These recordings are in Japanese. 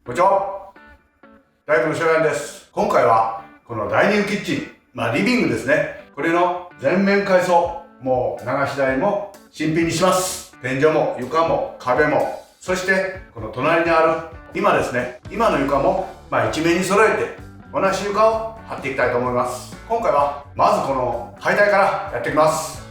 こんにちは。大工のしょうやんです。今回はこのダイニングキッチン、リビングですね。これの全面改装、もう流し台も新品にします。天井も床も壁も、そしてこの隣にある今ですね、今の床も一面に揃えて同じ床を貼っていきたいと思います。今回はまずこの解体からやっていきます。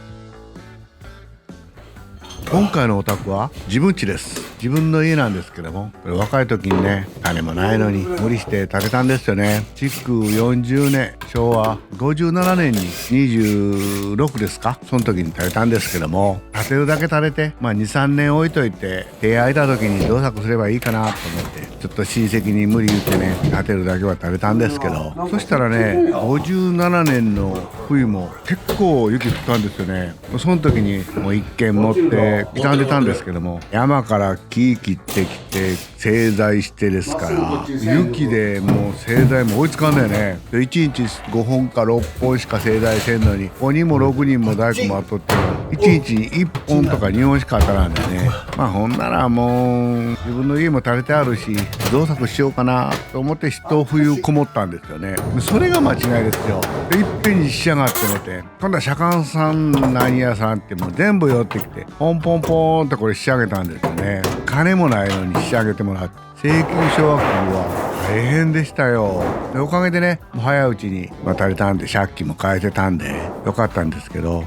今回のお宅は自分家です。自分の家なんですけども、これ若い時にね、金もないのに無理して建てたんですよね。築40年、昭和57年に26ですか、その時に建てたんですけども、建てるだけ建てて、2、3年置いといて手空いた時にどう作すればいいかなと思って、ちょっと親戚に無理言ってね、建てるだけは建てたんですけど、そしたらね、57年の冬も結構雪降ったんですよね。その時にもう一軒持って傷んでたんですけども、山から木切ってきて製材してですから、雪でもう製材も追いつかんだよね。1日5本か6本しか製材せんのに、5人も6人も大工も雇っても1日に1本とか2本しか当たらんでね。ほんならもう自分の家も建ててあるし、造作しようかなと思って一冬こもったんですよね。それが間違いですよ。でいっぺんに仕上がってねて、今度は左官さん何屋さんってもう全部寄ってきてポンポンポーンとこれ仕上げたんですよね。金もないのに仕上げてもらって、請求書は大変でしたよ。でおかげでね、もう早いうちに渡れたんで、借金も返せたんでよかったんですけど、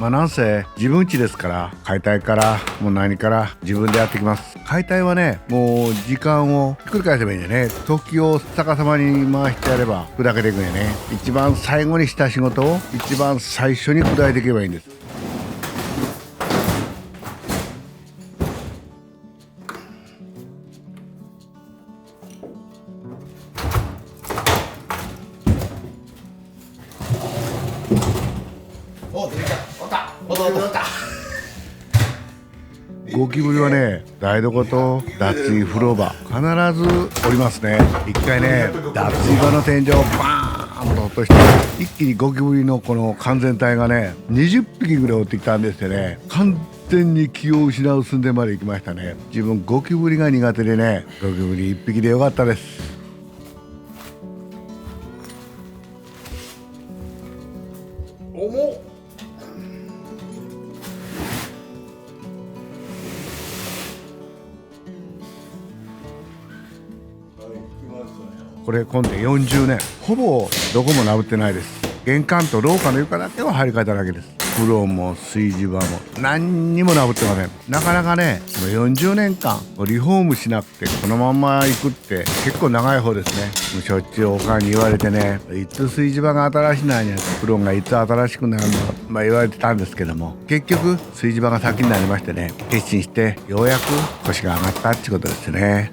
なんせ自分家ですから、解体からもう何から自分でやってきます。解体はね、もう時間をひっくり返せばいいんでね、時を逆さまに回してやれば砕けていくんやね。一番最後にした仕事を一番最初に砕いていけばいいんです。ゴキブリはね、台所と脱衣風呂場必ずおりますね。一回ね、脱衣場の天井をバーンと落として、一気にゴキブリのこの完全体がね、20匹ぐらい追ってきたんですよね。完全に気を失う寸前まで行きましたね。自分ゴキブリが苦手でね、ゴキブリ1匹でよかったです。重っ。これ今度40年、ほぼどこもなぶってないです。玄関と廊下の床だけは張り替えただけです。風呂も炊事場も何にもなぶってません。なかなかね、40年間リフォームしなくてこのまんま行くって結構長い方ですね。しょっちゅうおかんに言われてね、いつ炊事場が新しいなんや、風呂がいつ新しくなるの、言われてたんですけども、結局炊事場が先になりましてね、決心してようやく腰が上がったってことですね。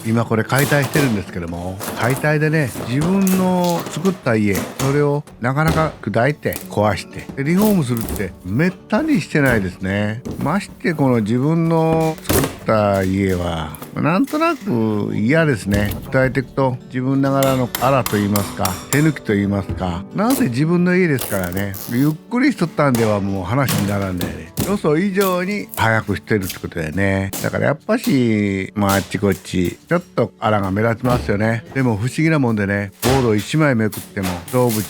今これ解体してるんですけども、解体でね、自分の作った家、それをなかなか砕いて壊してリフォームするってめったにしてないですね。ましてこの自分の作った家はなんとなく嫌ですね。砕いていくと自分ながらのあらと言いますか、手抜きと言いますか、なんせ自分の家ですからね、ゆっくりしとったんではもう話にならんでね、予想以上に早くしてるってことだよね。だからやっぱしあっちこっちちょっとあらが目立ちますよね。でも不思議なもんでね、ボード1枚めくっても動物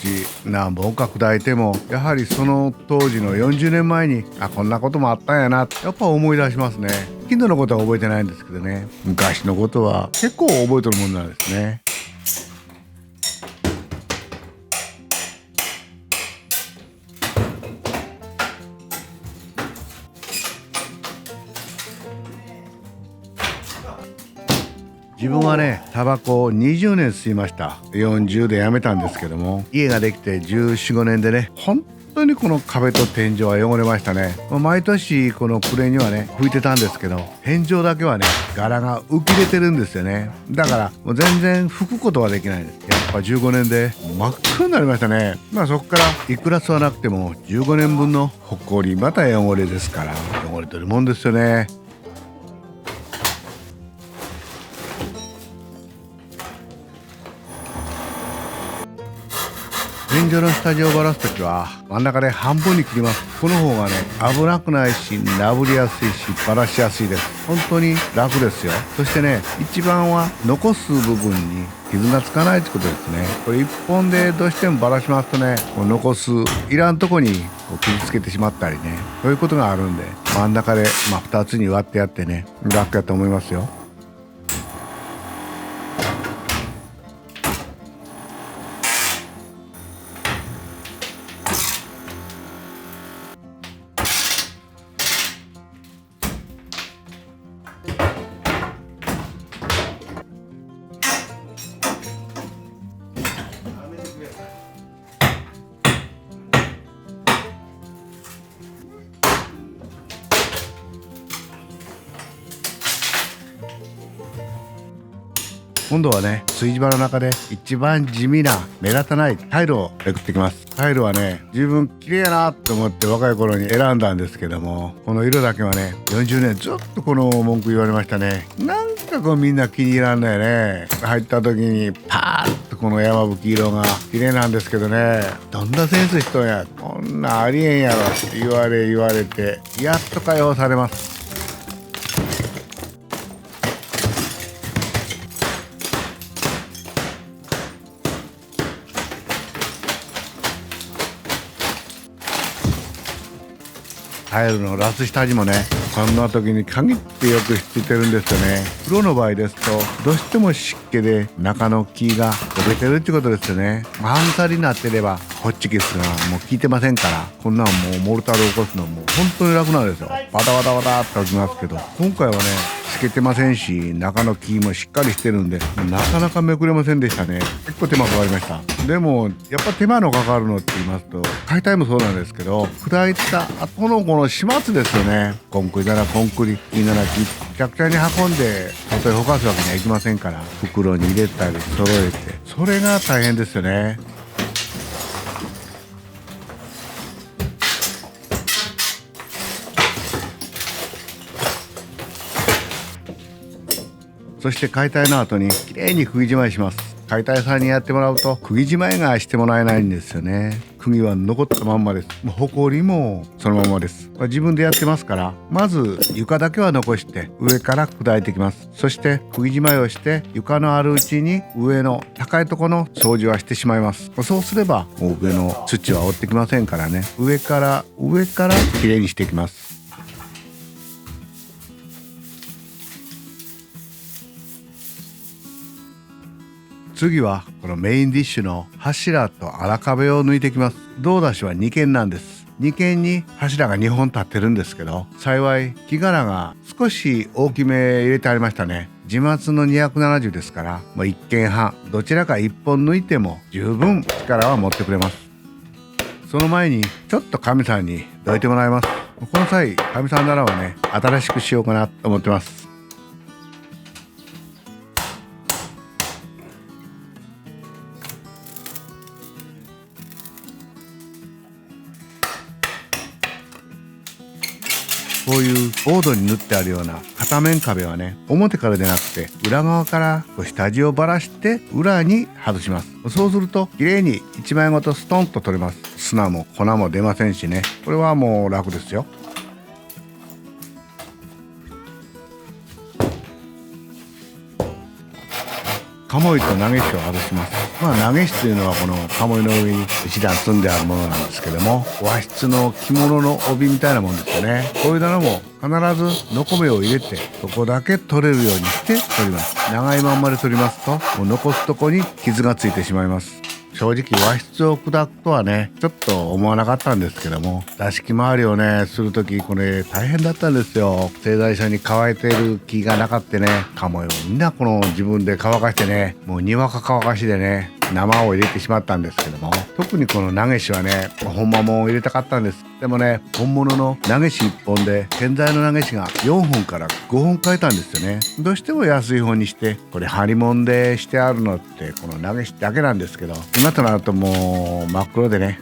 何本か砕いても、やはりその当時の40年前にこんなこともあったんやなってやっぱ思い出しますね。近所のことは覚えてないんですけどね、昔のことは結構覚えてるもんなんですね。自分はね、タバコを20年吸いました。40でやめたんですけども、家ができて14、15年でね、本当にこの壁と天井は汚れましたね。毎年この暮れにはね拭いてたんですけど、天井だけはね柄が浮き出てるんですよね。だからもう全然拭くことはできないです。やっぱ15年で真っ黒になりましたね。そこからいくら吸わなくても15年分のほこりまた汚れですから、汚れてるもんですよね。天井の下地をばらすときは真ん中で半分に切ります。この方がね危なくないしなぶりやすいしばらしやすいです。本当に楽ですよ。そしてね一番は残す部分に傷がつかないってことですね。これ一本でどうしてもばらしますとねこう残すいらんとこにこう傷つけてしまったりねそういうことがあるんで真ん中で2つに割ってやってね楽やと思いますよ。今度はね炊事場の中で一番地味な目立たないタイルをめくってきます。タイルはね十分綺麗やなと思って若い頃に選んだんですけども、この色だけはね40年ずっとこの文句言われましたね。なんかこうみんな気に入らんのよね。入った時にパーッとこの山吹色が綺麗なんですけどね、どんなセンスしとんやこんなんありえんやろって言われてやっと解放されます。タイルのラス下地もねこんな時に限ってよくひっついてるんですよね。プロの場合ですとどうしても湿気で中の木が焦げてるってことですよね。半鎖になってればホッチキスがもう効いてませんから、こんなんもうモルタルを起こすのも本当に楽なんですよ。バタバタバタって起きますけど、今回はね透けてませんし中の木もしっかりしてるんでなかなかめくれませんでしたね。結構手間かかりました。でもやっぱ手間のかかるのって言いますと解体もそうなんですけど、砕いた後のこの始末ですよね。コンクリならコンクリ、木なら木、くちゃくちゃに運んで外へほかすわけにはいきませんから、袋に入れたり揃えて、それが大変ですよね。そして解体の後にきれいに釘じまいします。解体さんにやってもらうと釘じまいがしてもらえないんですよね。釘は残ったまんまです。ほこりもそのままです。自分でやってますから、まず床だけは残して上から砕いていきます。そして釘じまいをして床のあるうちに上の高いところの掃除はしてしまいます。そうすればもう上の土は落ってきませんからね。上からきれいにしていきます。次はこのメインディッシュの柱と荒壁を抜いていきます。胴出しは2軒なんです。2軒に柱が2本立ってるんですけど、幸い木柄が少し大きめ入れてありましたね。自松の270ですから、1軒半どちらか1本抜いても十分力は持ってくれます。その前にちょっと神さんにどいてもらいます。この際神さんならはね新しくしようかなと思ってます。こういうボードに塗ってあるような片面壁はね表からでなくて裏側から下地をばらして裏に外します。そうすると綺麗に一枚ごとストンと取れます。砂も粉も出ませんしね、これはもう楽ですよ。鴨居と投げ石を外します。投げ石というのはこの鴨居の上に一段積んであるものなんですけども、和室の着物の帯みたいなもんですよね。こういうのも必ずノコ目を入れてそこだけ取れるようにして取ります。長いまんまで取りますともう残すとこに傷がついてしまいます。正直和室を砕くとはねちょっと思わなかったんですけども、座敷回りをねする時これ大変だったんですよ。製材所に乾いている木がなかってね、鴨居をみんなこの自分で乾かしてね、もうにわか乾かしでね生を入れてしまったんですけども、特にこの投げ石はね本間も入れたかったんです。でもね本物の投げ石1本で建材の投げ石が4本から5本変えたんですよね。どうしても安い方にして、これ張り物でしてあるのってこの投げ石だけなんですけど、今となるともう真っ黒でね。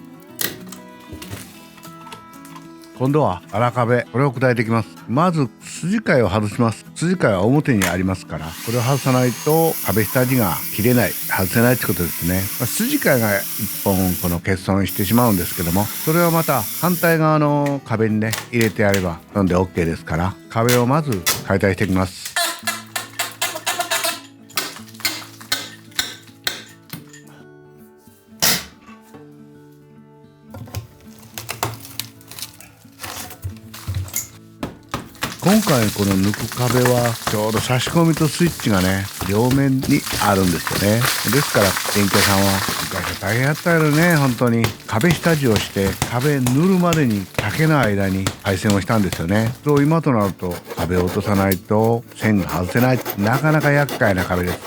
今度は荒壁、これを砕いていきます。まず筋替えを外します。筋替えは表にありますから、これを外さないと壁下地が切れない、外せないってことですね。筋替えが一本この欠損してしまうんですけども、それをまた反対側の壁にね入れてやればなんで OK ですから、壁をまず解体していきます。今回この抜く壁はちょうど差し込みとスイッチがね両面にあるんですよね。ですから電気屋さんは昔は大変やったよね。本当に壁下地をして壁塗るまでに竹の間に配線をしたんですよね。そう今となると壁を落とさないと線が外せない、なかなか厄介な壁です。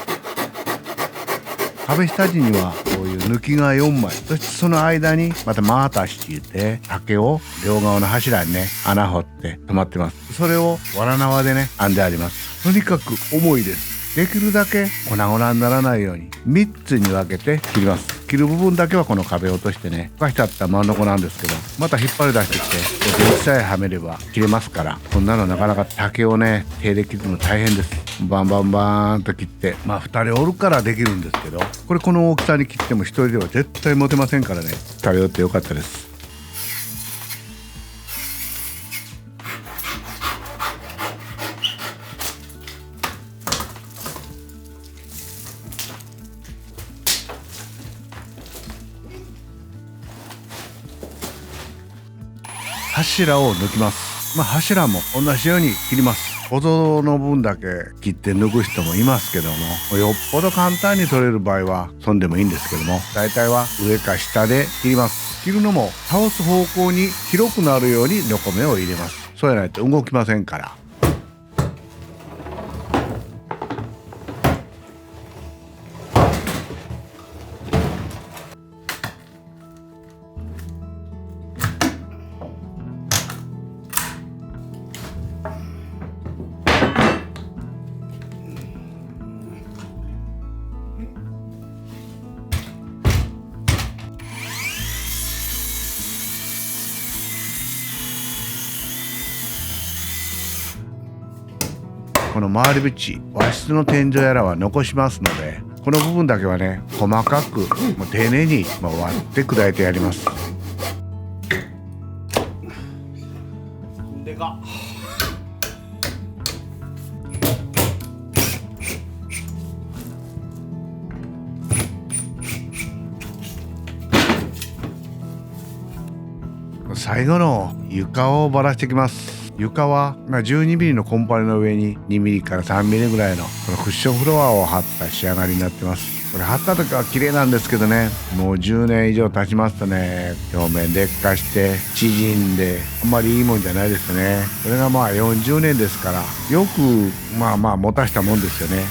壁下地にはこういう抜きが4枚、そしてその間にまたマータしていて竹を両側の柱にね穴掘って止まってます。それをわら縄でね編んであります。とにかく重いです。できるだけ粉々にならないように3つに分けて切ります。切る部分だけはこの壁を落としてね、溶かしてあった真ん中なんですけど、また引っ張り出してきて電池さえはめれば切れますから、こんなのなかなか竹をね手で切るの大変です。バンバンバーンと切って、2人おるからできるんですけど、この大きさに切っても1人では絶対持てませんからね、2人おってよかったです。柱を抜きます。柱も同じように切ります。小僧の分だけ切って抜く人もいますけども、よっぽど簡単に取れる場合はそんでもいいんですけども、大体は上か下で切ります。切るのも倒す方向に広くなるように横目を入れます。そうやないと動きませんから。この回り縁、和室の天井やらは残しますので、この部分だけはね細かく丁寧に割って砕いてやります。でか最後の床をばらしていきます。床は12ミリのコンパネの上に2ミリから3ミリぐらいのこのクッションフロアを貼った仕上がりになってます。これ貼った時は綺麗なんですけどね、もう10年以上経ちますとね、表面劣化して縮んであんまりいいもんじゃないですね。これが40年ですから、よく持たしたもんですよね。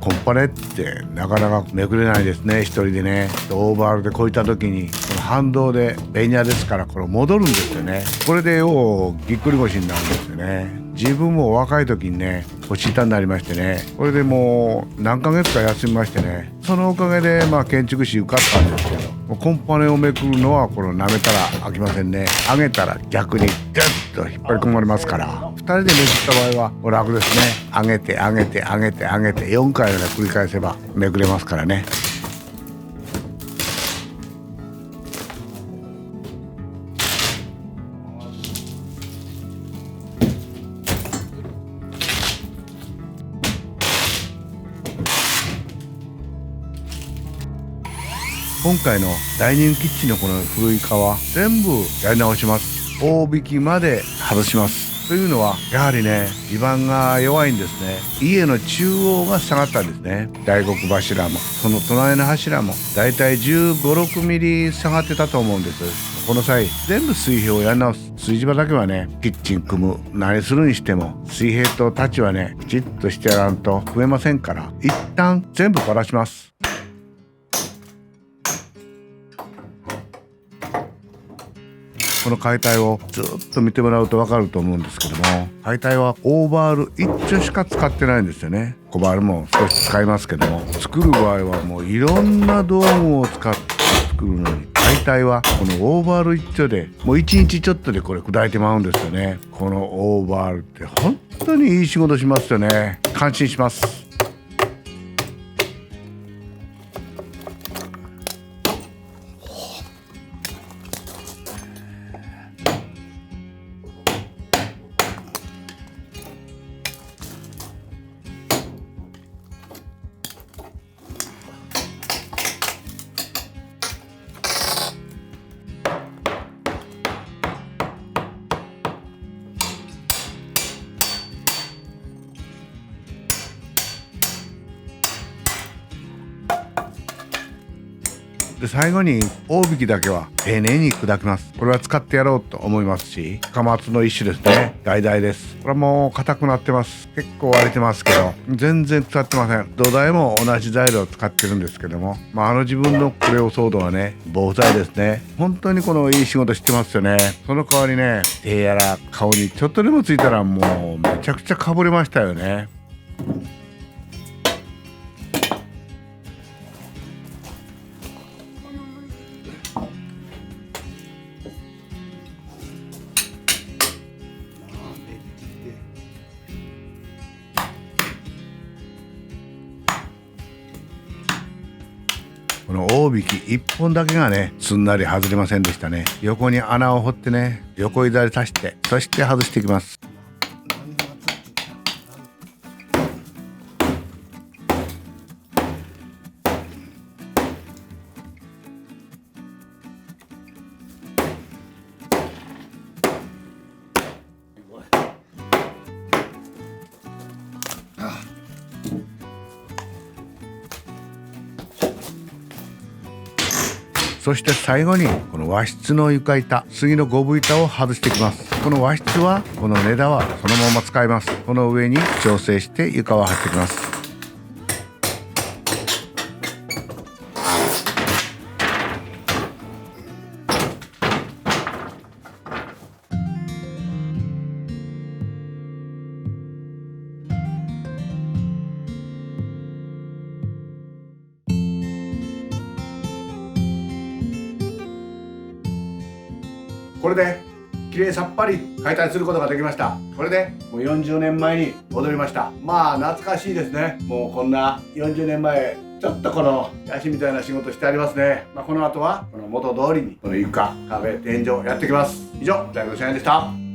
コンパネってなかなかめくれないですね、一人でね。オーバールでこいた時にこの反動でベニヤですから、これ戻るんですよね。これでようぎっくり腰になるんですよね。自分も若い時にね腰痛になりましてね、これでもう何ヶ月か休みましてね、そのおかげで建築士受かったんですけど、コンパネをめくるのはこの舐めたら開きませんね。上げたら逆にギュッと引っ張り込まれますから、2人でめくった場合は楽ですね。上げて上げて上げて上げて4回ぐらい繰り返せばめくれますからね。今回のダイニングキッチンのこの古い革全部やり直します。大引きまで外します。というのはやはりね地盤が弱いんですね。家の中央が下がったんですね。大黒柱もその隣の柱もだいたい15、6ミリ下がってたと思うんです。この際全部水平をやり直す。炊事場だけはねキッチン組む何するにしても水平と太刀はねきちっとしてやらんと増えませんから、一旦全部ばらします。この解体をずっと見てもらうと分かると思うんですけども、解体はオーバール1丁しか使ってないんですよね。小バールも少し使いますけども、作る場合はもういろんな道具を使って作るのに、解体はこのオーバール1丁でもう1日ちょっとでこれ砕いてまうんですよね。このオーバールって本当にいい仕事しますよね。感心します。で最後に大引きだけは丁寧に砕きます。これは使ってやろうと思いますし、カマツの一種ですね。橙です。これはもう硬くなってます。結構割れてますけど全然腐ってません。土台も同じ材料を使ってるんですけども、自分のクレオソードはね、防材ですね。本当にこのいい仕事してますよね。その代わりね、手やら顔にちょっとでもついたらもうめちゃくちゃかぶれましたよね。この大引き1本だけがね、すんなり外れませんでしたね。横に穴を掘ってね、横いざり刺して、そして外していきます。そして最後にこの和室の床板、杉のゴブ板を外していきます。この和室はこの根太はそのまま使います。この上に調整して床を張っていきます。これできれいさっぱり解体することができました。これでもう40年前に戻りました。懐かしいですね。もうこんな40年前ちょっとこの足みたいな仕事してありますね。この後はこの元通りにこの床、壁、天井やっていきます。以上、大悟社員でした。